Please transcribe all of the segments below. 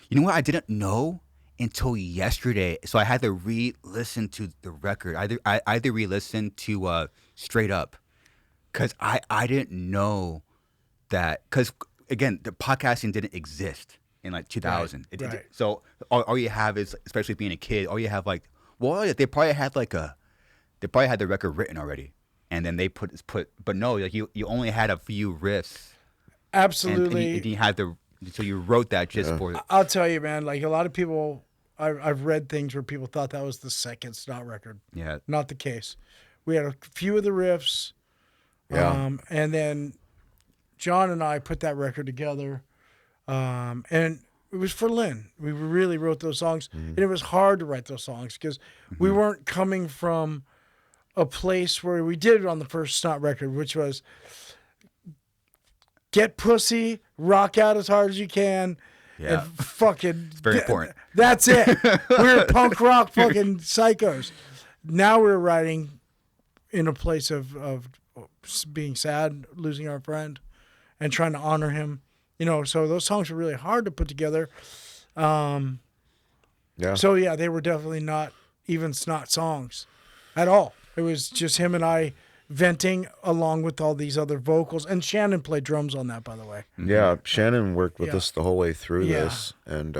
You know what? I didn't know until yesterday. So I had to re-listen to the record. I either re-listen to Straight Up because I didn't know that because again the podcasting didn't exist in like 2000. Right. So all you have is, especially being a kid, all you have like, well, yeah, they probably had the record written already, and then they put but no, like you only had a few riffs. Absolutely. And you had so you wrote that just for. I'll tell you, man, like a lot of people, I've read things where people thought that was the second Snot record. Yeah. Not the case. We had a few of the riffs. Yeah. And then John and I put that record together. And it was for Lynn. We really wrote those songs. And it was hard to write those songs because we weren't coming from a place where we did it on the first Snot record, which was get pussy, rock out as hard as you can, Yeah. and fucking. It's very important. That's it. We're punk rock fucking psychos. Now we're writing in a place of being sad, losing our friend, and trying to honor him. You know, so those songs were really hard to put together. Yeah. So yeah, they were definitely not even Snot songs at all. It was just him and I venting along with all these other vocals. And Shannon played drums on that, by the way. Yeah, Shannon worked with us the whole way through Yeah. this and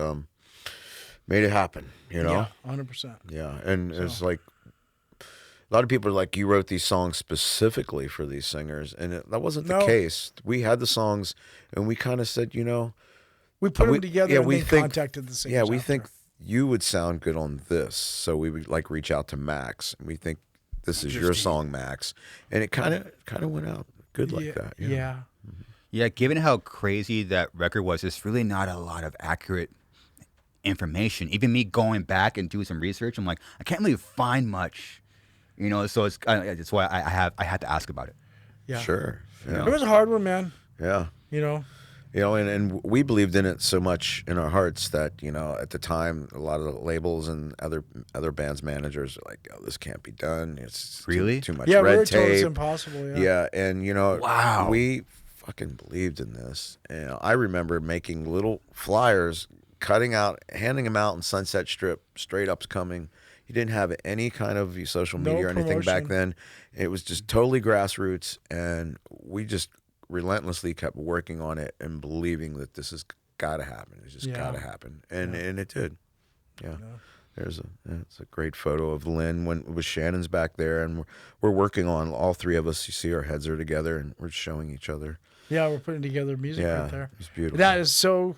made it happen, you know? Yeah, 100%. Yeah, and it's like a lot of people are like, you wrote these songs specifically for these singers, and that wasn't the No. case. We had the songs, and we kind of said, you know... We put them together and we then think, contacted the singers. yeah, we after. think you would sound good on this, so we would like reach out to Max, and we think this is your song, Max, and it kind of went out good like that. you know? Yeah. Yeah, given how crazy that record was, there's really not a lot of accurate information. Even me going back and doing some research, I'm like, I can't really find much, you know. So it's why I had to ask about it. Yeah. Sure. Yeah. It was a hard one, man. Yeah. You know? You know, and we believed in it so much in our hearts that, you know, at the time, a lot of the labels and other bands' managers are like, oh, this can't be done. It's Really? too much Yeah, we red were told it's tape. impossible. Yeah. Yeah, and, you know, Wow. we fucking believed in this. And I remember making little flyers, cutting out, handing them out in Sunset Strip, Straight Up's coming. You didn't have any kind of social No media or anything back promotion. then. It was just totally grassroots, and we just relentlessly kept working on it and believing that this has got to happen. It's just Yeah. got to happen, and it did. Yeah. It's a great photo of Lynn when Shannon's back there, and we're working on all three of us. You see, our heads are together, and we're showing each other. Yeah, we're putting together music Yeah, right there. it's beautiful.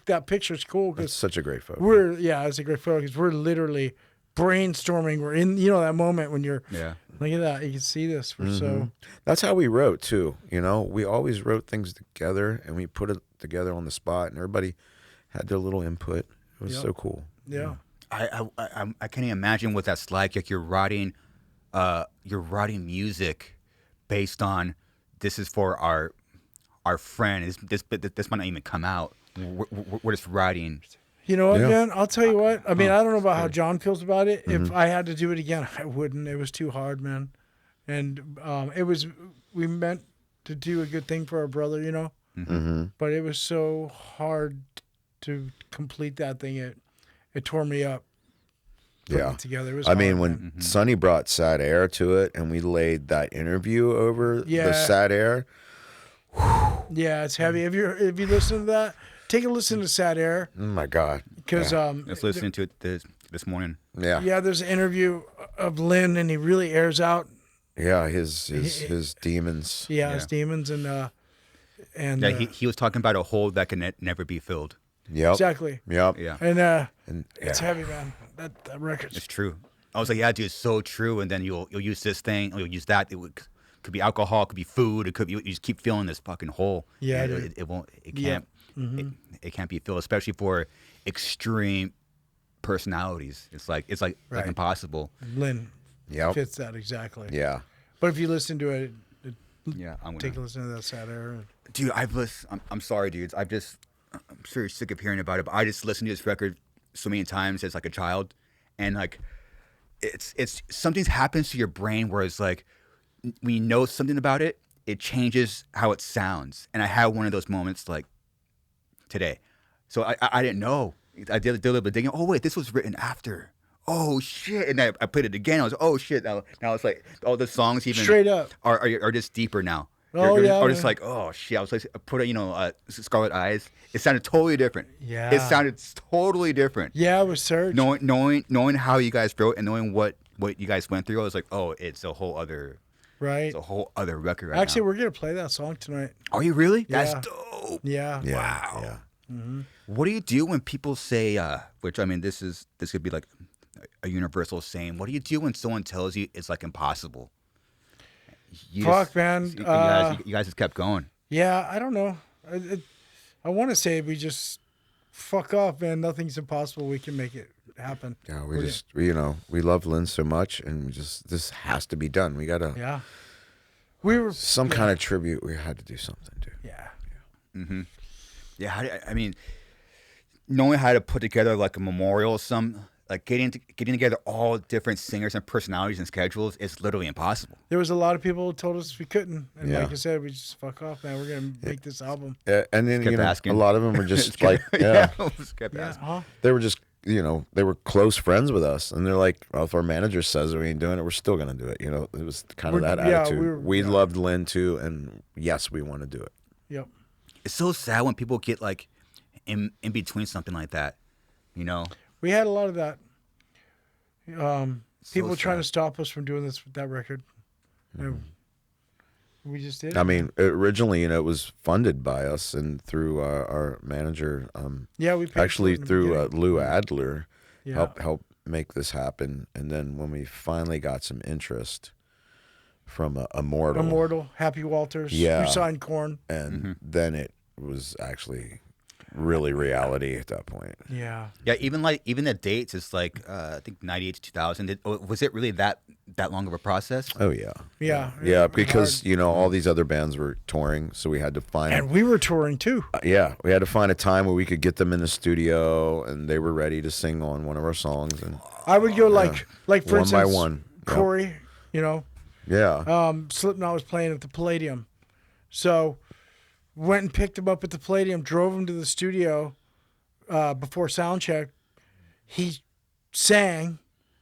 That picture's cool It's because such a great photo. it's a great photo because we're literally brainstorming. We're in, you know, that moment when you're, Yeah. look at that. You can see this. We're so, That's how we wrote too. You know, we always wrote things together, and we put it together on the spot, and everybody had their little input. It was so cool. yeah. I can't even imagine what that's like. Like you're writing music based on this is for our friend. This might not even come out. We're just writing. You know what, Yeah. man? I'll tell you what. I mean, I don't know about how John feels about it. If I had to do it again, I wouldn't. It was too hard, man. And we meant to do a good thing for our brother, you know? Mm-hmm. But it was so hard to complete that thing. It tore me up. putting Yeah. it together. It was I mean, hard, when man. Sonny brought Sad Air to it and we laid that interview over the Yeah. Sad Air. Yeah, it's heavy. If you listen to that, take a listen to Sad Air Oh my God. because Let's listen to it this morning. Yeah. yeah, there's an interview of Lynn and he really airs out Yeah. His demons. his demons and Yeah, he was talking about a hole that can never be filled. Yep. exactly. Yep. Yeah, And It's heavy, man. That record's it's true. I was like, yeah, dude, it's so true. And then you'll use this thing, or you'll use that. Could be alcohol, could be food. It could be, you just keep filling this fucking hole. Yeah, And dude. it won't. It Yeah. can't. It can't be filled, especially for extreme personalities. It's like Right. impossible. Lynn Yep. fits that exactly. Yeah. But if you listen to it, Yeah, I'm take a gonna. listen to that Sad Air. Dude, I've listened. I'm sorry, dudes. I'm sure you're sick of hearing about it, but I just listened to this record so many times as like a child, and like, it's something happens to your brain where it's like, when you know something about it, it changes how it sounds. And I had one of those moments like today. So I didn't know, I did a little bit of digging. Oh wait, this was written after. Oh shit! And I played it again. I was oh shit! Now it's like all the songs even Straight Up are just deeper now. Oh, yeah, Or just man. like oh shit! I was like put Scarlet Eyes. It sounded totally different. Yeah. It sounded totally different. Yeah, it was Serge. Knowing how you guys wrote and knowing what you guys went through, I was like, oh, it's a whole other Right. record right Actually, now. we're gonna play that song tonight. Are you really? Yeah. That's dope. Yeah. Yeah. Wow. Yeah. What do you do when people say, which I mean, this could be like a universal saying. What do you do when someone tells you it's like impossible? Fuck, man. You guys just kept going. Yeah, I don't know. I want to say we just fuck off, man. Nothing's impossible. We can make it happen. Yeah, we love Lynn so much, and this has to be done. We gotta Yeah. We were some kind of tribute. We had to do something, dude. Yeah. Yeah, I mean, knowing how to put together like a memorial, like getting together all different singers and personalities and schedules is literally impossible. There was a lot of people who told us we couldn't, and Yeah. like I said, we just fuck off, man. We're gonna make this album. And then Kept asking. a lot of them were just like, just kept Yeah. asking. Huh? they were just they were close friends with us, and they're like, well, if our manager says we ain't doing it, we're still gonna do it. It was kind of We're- that yeah, attitude. We loved Lynn too, and yes, we want to do it. Yep. It's so sad when people get like in between something like that. We had a lot of that. People trying sad. to stop us from doing that record. And we just did. I mean, originally, it was funded by us and through our manager. Yeah, we paid for actually it in the through beginning. Lou Adler Yeah. help make this happen. And then when we finally got some interest from Immortal, Happy Walters. Yeah. Who signed Korn. and then it was actually really reality at that point. Yeah. Yeah, even the dates is like I think 98 to 2000. Was it really that long of a process? Oh yeah, Yeah. yeah. It was Because hard. all these other bands were touring, so we had to find. And we were touring too. We had to find a time where we could get them in the studio, and they were ready to sing on one of our songs. And I would go like for One instance, by one. Yep. Corey, yeah, Slipknot was playing at the Palladium. So went and picked him up at the Palladium, drove him to the studio before sound check. He sang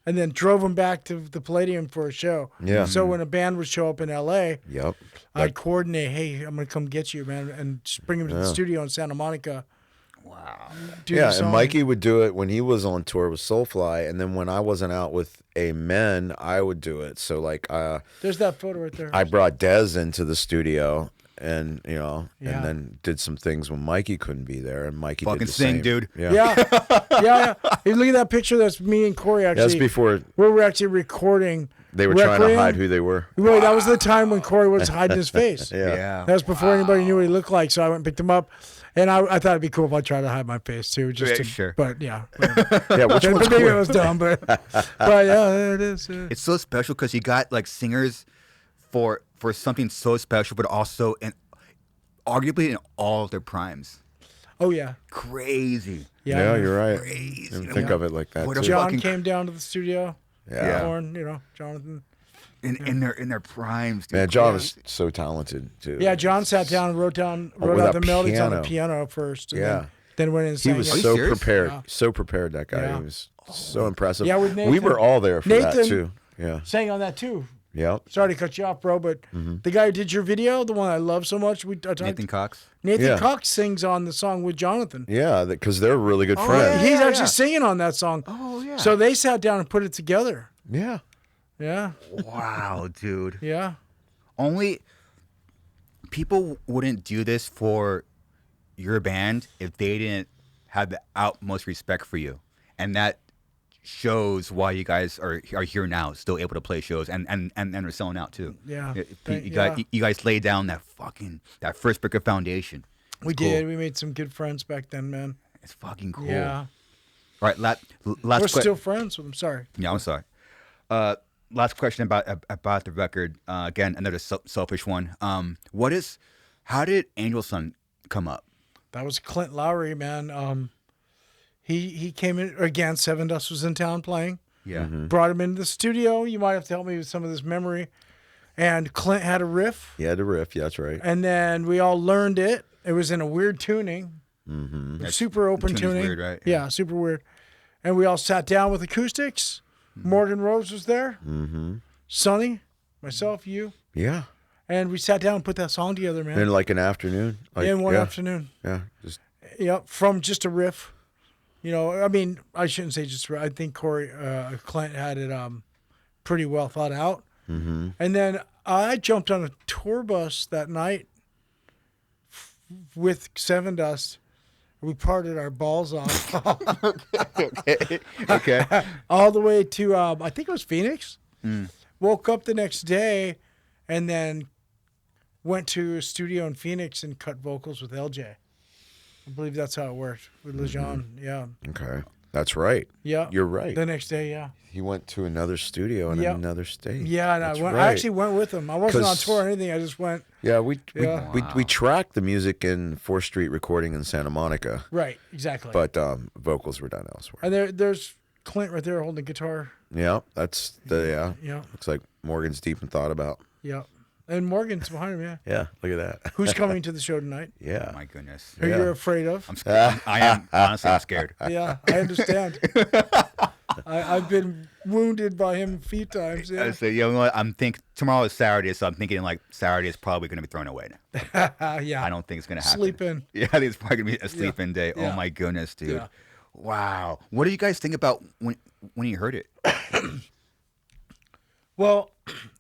and then drove him back to the Palladium for a show. Yeah. So when a band would show up in LA, yep. I'd coordinate, hey, I'm going to come get you, man, and just bring him to the studio in Santa Monica. Wow. Do the Yeah, song. and Mikey would do it when he was on tour with Soulfly, and then when I wasn't out with Amen, I would do it. So like, There's that photo right there. I brought Dez into the studio, and Yeah. and then did some things when Mikey couldn't be there, and Mikey Fucking did the sing, same. dude. Yeah. Yeah. Hey, look at that picture. That's me and Corey actually. That's before We were actually recording. they were trying to Requiem. hide who they were. Wait, that was the time when Corey was hiding his face. Yeah. That was before anybody knew what he looked like. So I went and picked him up. And I thought it'd be cool if I tried to hide my face too. Just Yeah, to, sure. But yeah. Yeah, which one's Maybe it cool? was dumb, but yeah, there it is. It's so special because you got like singers for something so special, but also arguably in all of their primes. Oh yeah. Crazy. Yeah, you're right. Crazy. Didn't think of it like that. What a Too. John fucking- came down to the studio. Yeah. Korn, Jonathan. In their primes, dude. Man, John is so talented too. Yeah, John sat down and wrote with out a the melodies on the piano. piano first. And Yeah. Then went in and He sang was it. Are you so serious? prepared. Yeah. So prepared, that guy. Yeah. He was so impressive. Yeah, with we Nathan. were all there for that Nathan- too. Yeah. sang on that too. Yep. Sorry to cut you off, bro, but the guy who did your video, the one I love so much, Nathan Cox. Nathan Yeah. Cox sings on the song with Jonathan. Yeah, because they're really good Oh, friends. He's yeah, actually yeah. singing on that song. Oh yeah. So they sat down and put it together. Yeah. Yeah, Wow, dude. yeah. Only people wouldn't do this for your band if they didn't have the utmost respect for you, and that shows why you guys are here now, still able to play shows and are selling out too. Yeah. You guys laid down that first brick of foundation. We It's cool. did. We made some good friends back then, man. It's fucking cool. Yeah. All right, last We're still friends with them. Sorry. Yeah, I'm sorry. Last question about the record. Again, another selfish one. How did Angel Sun come up? That was Clint Lowry, man. He came in again. Seven Dust was in town playing. Yeah. Brought him into the studio. You might have to help me with some of this memory. And Clint had a riff, Yeah, the riff. Yeah, that's right. and then we all learned it. It was in a weird tuning. Super open tuning's tuning. weird, right? Yeah, super weird. And we all sat down with acoustics. Morgan Rose was there. Sonny, myself, you. Yeah. And we sat down and put that song together, man. In like an afternoon. Like, in one afternoon. Yeah. Just From just a riff. You know, I mean, I shouldn't say just. I think Corey Clint had it pretty well thought out. And then I jumped on a tour bus that night with Seven Dust. We parted our balls off Okay. all the way to I think it was Phoenix. Woke up the next day, and then went to a studio in Phoenix and cut vocals with LJ. I believe that's how it worked with Lejean. Yeah. okay. That's right. Yeah. You're right. The next day, yeah. He went to another studio in Yep. another state. Yeah, and That's I right. actually went with him. I wasn't on 'Cause- tour or anything. I just went. Yeah, we Yeah. tracked the music in 4th Street Recording in Santa Monica, Right, exactly. but vocals were done elsewhere. And there's Clint right there holding the guitar. Yeah, that's Yeah, looks like Morgan's deep in thought about. yeah. And Morgan's behind him, yeah. Yeah, look at that. Who's coming to the show tonight? Yeah. Oh my goodness. Who you're afraid of? I'm scared. I am honestly I'm scared. Yeah, I understand. I've been wounded by him a few times. I Yeah, said, you know what? Tomorrow is Saturday, so I'm thinking like Saturday is probably going to be thrown away. yeah. I don't think it's going to happen. Sleep in. Yeah, I think it's probably going to be a sleep-in day. Yeah. Oh my goodness, dude. Yeah. Wow. What do you guys think about when you heard it? Well,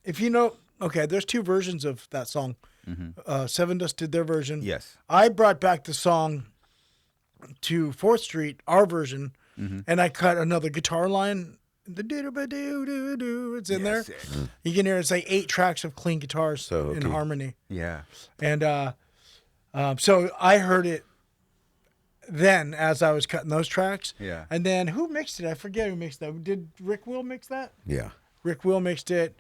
if you know, okay, there's two versions of that song. Seven Dust did their version. Yes. I brought back the song to 4th Street, our version, and I cut another guitar line. The do-do-ba-do-do-do, it's in there. Yes. You can hear it's like 8 tracks of clean guitars So in hooky. harmony. Yeah. And so I heard it then as I was cutting those tracks. Yeah. And then who mixed it? I forget who mixed that. Did Rick Will mix that? Yeah. Rick Will mixed it.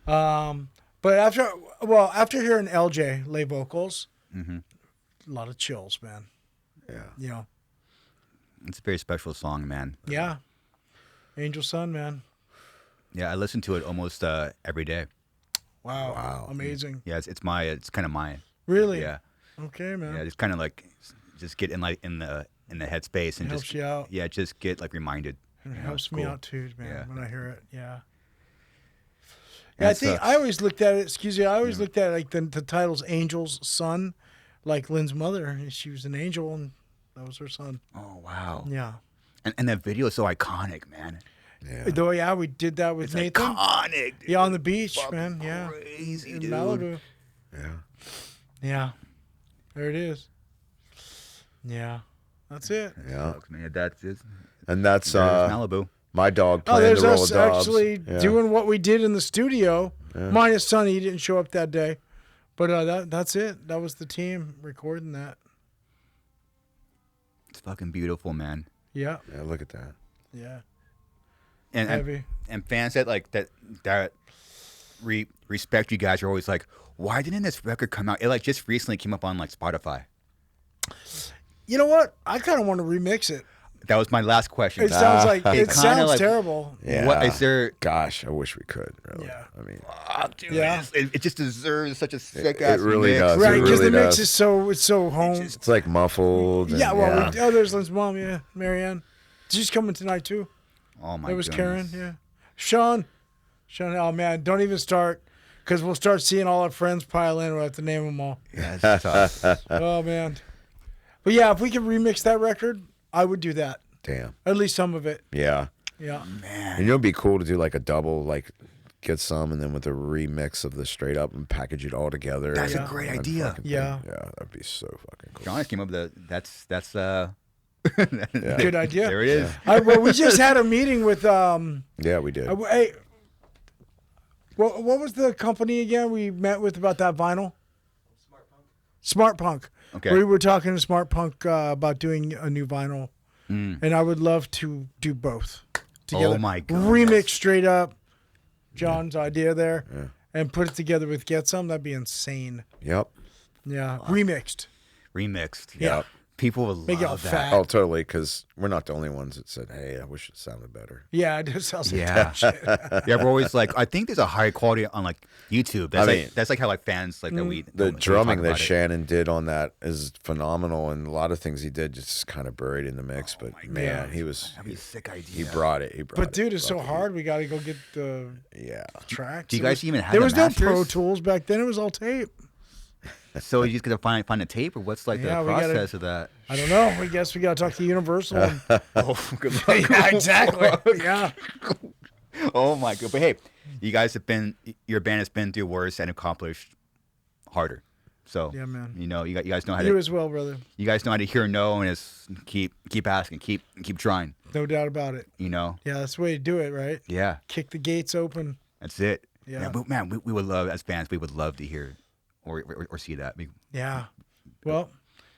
But after hearing LJ lay vocals, a lot of chills, man. Yeah. You know, It's a very special song, man. yeah. Angel Sun, man. Yeah, I listen to it almost every day. Wow. Amazing. Yeah, it's kind of mine. Really? Yeah. Okay, man. Yeah, just kind of like just get in the headspace and Helps just you out. Yeah, just get like reminded. And it You know, helps it's me cool. out too, man, Yeah. when I hear it. Yeah. Yeah, Yeah, I it think sucks. I always looked at it. Excuse me. I always looked at it like the title's Angel's Son, like Lynn's mother. She was an angel, and that was her son. Oh wow. Yeah. And that video is so iconic, man. Yeah. Though, yeah, we did that with It's Nathan. iconic. Dude. Yeah, on the beach, Fucking man. Yeah. Crazy, In dude. Malibu. Yeah. Yeah. There it is. Yeah. That's it. Yeah. Sucks, man. That's it. And that's There's Malibu. my dog Oh, playing there's the role us of Dobbs. actually Yeah. doing what we did in the studio. Minus Sonny, he didn't show up that day. But that's it. That was the team recording that. It's fucking beautiful, man. Yeah. Yeah, look at that. Yeah. And Heavy. and fans that like that respect you guys are always like, why didn't this record come out? It like just recently came up on like Spotify. You know what? I kind of want to remix it. That was my last question. It sounds like it it kinda sounds like- terrible. Yeah. What is there? Gosh, I wish we could. Really. Yeah. I mean, Fuck, dude, Yeah. it just deserves such a sick it ass really mix. does. Right, It because really the mix does. is so home. it's like muffled. And, Yeah, well, there's Lynn's mom, yeah, Marianne. She's coming tonight too. Oh my It was goodness. Karen, yeah. Sean, oh man, don't even start, because we'll start seeing all our friends pile in. We'll have to name them all. Yeah, it's tough. Oh man, but yeah, if we could remix that record, I would do that. Damn. At least some of it. Yeah. Yeah. And you know, it'd be cool to do like a double, like get some and then with a remix of the Straight Up and package it all together. That's a And great I'd idea. fucking Yeah. think- yeah, that'd be so fucking cool. John came up with that's Good idea. There it is. Well, we just had a meeting with Yeah, we did. Hey, what was the company again we met with about that vinyl? Smart Punk. Okay. We were talking to Smart Punk about doing a new vinyl, and I would love to do both together. Oh my goodness. Remix Straight Up, John's idea there, and put it together with Get Some. That'd be insane. Yep. Yeah, remixed. Remixed. Yeah. People would Make it all love that. fat. Oh, totally. Because we're not the only ones that said, "Hey, I wish it sounded better." Yeah, it just sounds like Yeah. that shit. Yeah, we're always like, I think there's a higher quality on like YouTube. That's I like mean, that's like how like fans like that we The talk drumming that about it. Shannon did on that is phenomenal, and a lot of things he did just kind of buried in the mix. But man, God. he was That'd be a sick idea. he brought it. He brought But it. dude, it's so Brought the hard. We got to go get the heat. Yeah. tracks. Do you guys even have There the was no masters? Pro Tools back then. It was all tape. So you just gotta find a tape, or what's like Yeah, the we gotta- process of that? I don't know. I guess we got to talk to Universal. And, Oh, good luck. yeah, exactly. Yeah. Oh my god! But hey, you guys have been your band has been through worse and accomplished harder. So Yeah, man. you know you guys know how You to as well, brother. you guys know how to hear no and just keep asking, keep trying. No doubt about it. You know, Yeah, that's the way to do it, right? yeah, Kick the gates open. that's it. Yeah. Man, we would love as fans. We would love to hear or see that. Yeah. Well,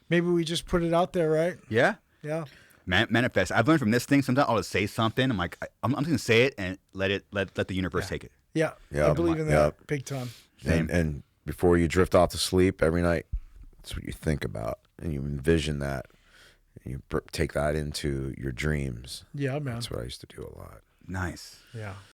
maybe we just put it out there, right? Yeah. Yeah. Manifest. I've learned from this thing. Sometimes I'll just say something. I'm like, I'm just gonna say it and let the universe take it. Yeah. Yeah, I believe in that yeah. big time. And before you drift off to sleep every night, that's what you think about, and you envision that, and you take that into your dreams. Yeah, man. That's what I used to do a lot. Nice. Yeah.